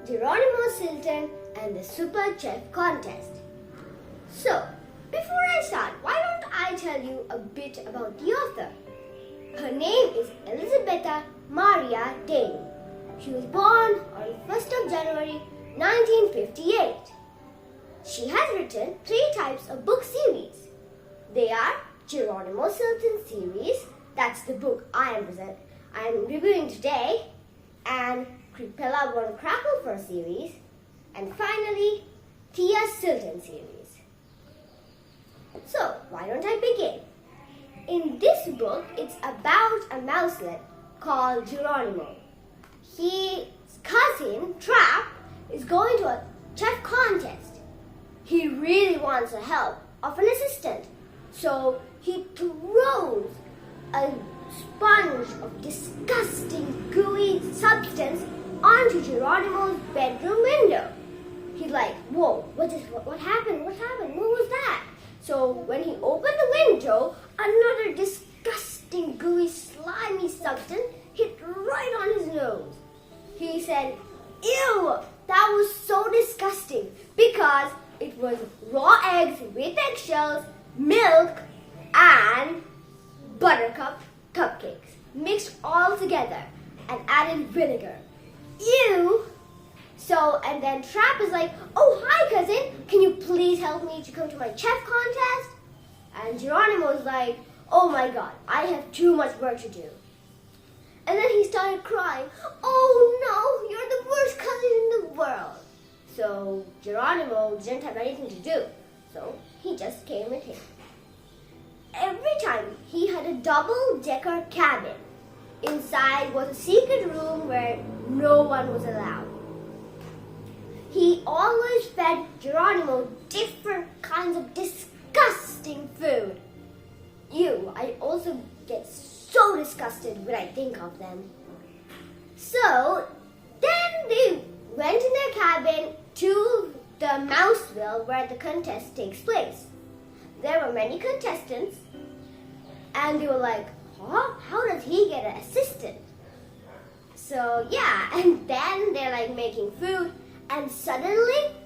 Geronimo Stilton and the Super Chef Contest. So, before I start, why don't I tell you a bit about the author? Her name is Elizabeth Maria Daly. She was born on 1st of January 1958. She has written 3 types of book series. They are Geronimo Stilton series, that's the book I am reviewing today, and Cripella Von Crackle series, and finally, Tia Stilton series. So, why don't I begin? In this book, it's about a mouselet called Geronimo. His cousin, Trap, is going to a chef contest. He really wants the help of an assistant, so he throws a sponge of disgusting, gooey substance onto Geronimo's bedroom window. He's like, whoa, what happened? What was that? So when he opened the window, another disgusting, gooey, slimy substance hit right on his nose. He said, ew, that was so disgusting, because it was raw eggs with eggshells, milk, and buttercup cupcakes mixed all together and added vinegar. Ew! So, and then Trap is like, oh, hi cousin, can you please help me to come to my chef contest? And Geronimo's like, oh my god, I have too much work to do. And then he started crying, oh no, you're the worst cousin in the world. So Geronimo didn't have anything to do, so he just came with him. Every time he had a double-decker cabin. Inside was a secret room where no one was allowed. He always fed Geronimo different kinds of disgusting food. Ew, I also get so disgusted when I think of them. So, then they went in their cabin to the Mouseville where the contest takes place. There were many contestants, and they were like, huh? How does he get an assistant? So yeah, and then they're like making food, and suddenly,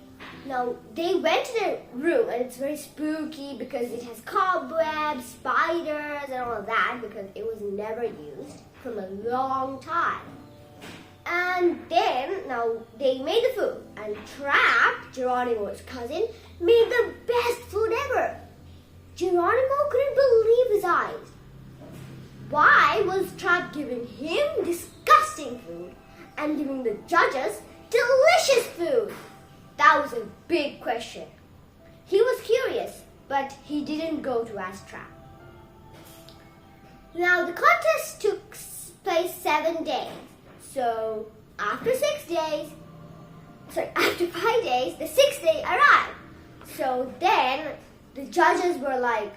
now they went to their room, and it's very spooky because it has cobwebs, spiders, and all of that, because it was never used from a long time. And then, now they made the food, and Trap, Geronimo's cousin, made the best food ever. Geronimo couldn't believe his eyes. Why was Trap giving him disgusting food and giving the judges delicious food? That was a big question. He was curious, but he didn't go to ask Trap. Now the contest took place 7 days. So after 5 days, the 6th day arrived. So then the judges were like,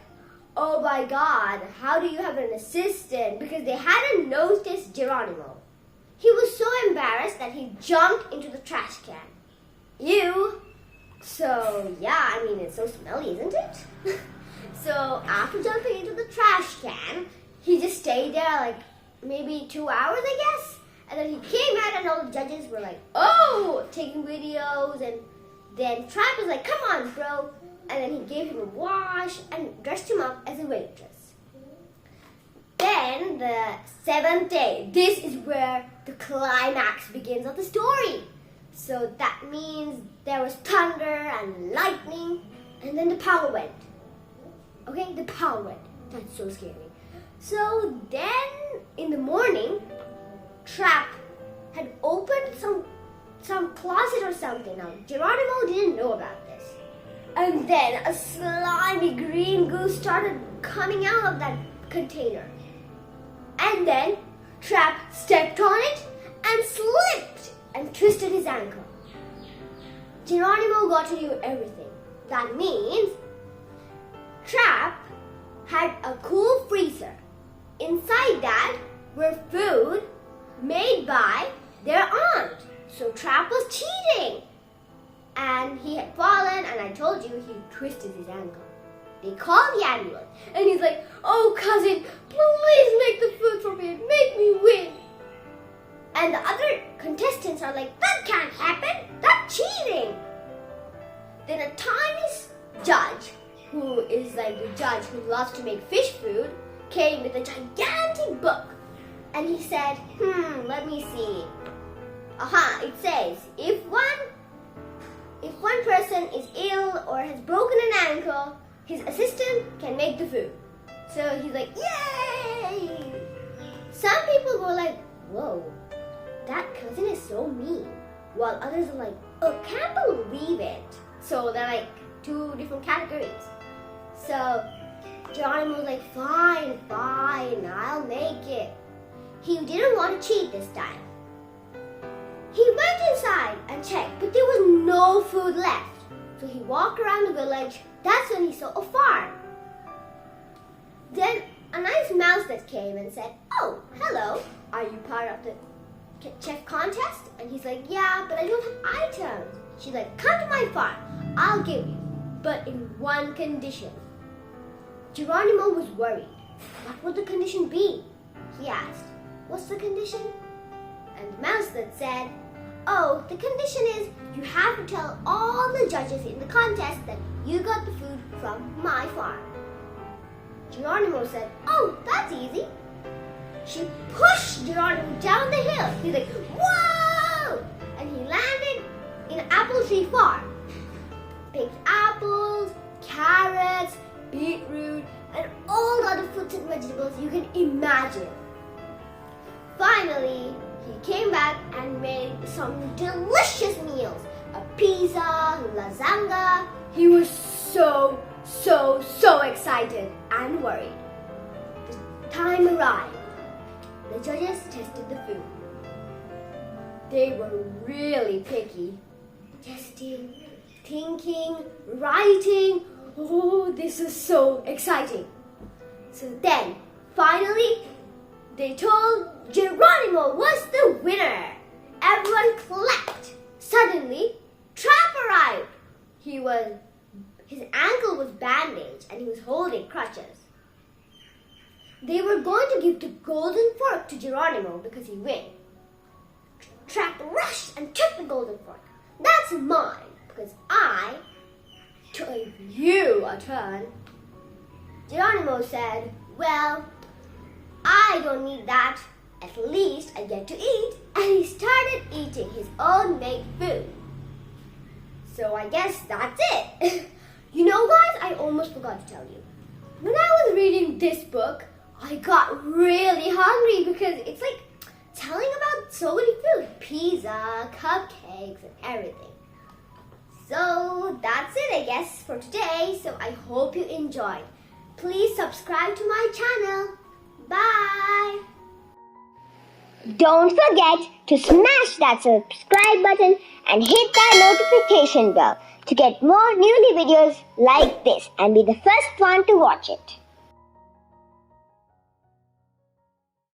oh my god, how do you have an assistant? Because they hadn't noticed Geronimo. He was so embarrassed that he jumped into the trash can. Ew! So yeah, I mean, it's so smelly, isn't it? So after jumping into the trash can, he just stayed there like maybe 2 hours, I guess. And then he came out and all the judges were like, oh, taking videos. And then Trap was like, come on, bro. And then he gave him a wash and dressed him up as a waitress. Then the 7th day, this is where the climax begins of the story. So that means there was thunder and lightning, and then the power went. Okay, the power went. That's so scary. So then in the morning, Trap had opened some closet or something. Now Geronimo didn't know about this. And then a slimy green goo started coming out of that container. And then Trap stepped on it and slipped and twisted his ankle. Geronimo got to do everything. That means Trap had a cool freezer. Inside that were food made by their aunt. So Trap was cheating. And he had fallen, and I told you he twisted his ankle. They called the ambulance, and he's like, oh cousin, please make the food for me and make me win. And the other contestants are like, that can't happen. Then a tiny judge, who is like the judge who loves to make fish food, came with a gigantic book. And he said, let me see. It says, if one person is ill or has broken an ankle, his assistant can make the food. So he's like, yay! Some people were like, whoa, that cousin is so mean. While others are like, oh, can't believe it. So they're like two different categories. So Geronimo was like, fine, I'll make it. He didn't want to cheat this time. He went inside and checked, but there was no food left. So he walked around the village. That's when he saw a farm. Then a nice mouse that came and said, oh, hello, are you part of the chef contest? And he's like, yeah, but I don't have items. She's like, come to my farm, I'll give you, but in one condition. Geronimo was worried. What would the condition be? He asked, what's the condition? And the mouse that said, oh, the condition is you have to tell all the judges in the contest that you got the food from my farm. Geronimo said, oh, that's easy. She pushed Geronimo down the hill. He's like, whoa! And he landed in an apple tree farm. Picked apples, carrots, beetroot, and all the other fruits and vegetables you can imagine. Finally, he came back and made some delicious meals. A pizza, lasagna. He was so excited and worried. The time arrived. The judges tested the food. They were really picky. Testing, thinking, writing. Oh, this is so exciting. So then, finally, they told Geronimo was the winner. Everyone clapped. Suddenly, Trap arrived. His ankle was bandaged and he was holding crutches. They were going to give the golden fork to Geronimo because he won. Trap rushed and took the golden fork. That's mine because I gave you a turn. Geronimo said, well, I don't need that. At least I get to eat. And he started eating his own made food. So I guess that's it. You know, guys, I almost forgot to tell you. When I was reading this book, I got really hungry because it's like telling about so many food. Pizza, cupcakes, and everything. So that's it, I guess, for today. So I hope you enjoyed. Please subscribe to my channel. Bye. Don't forget to smash that subscribe button and hit that notification bell to get more new videos like this and be the first one to watch it.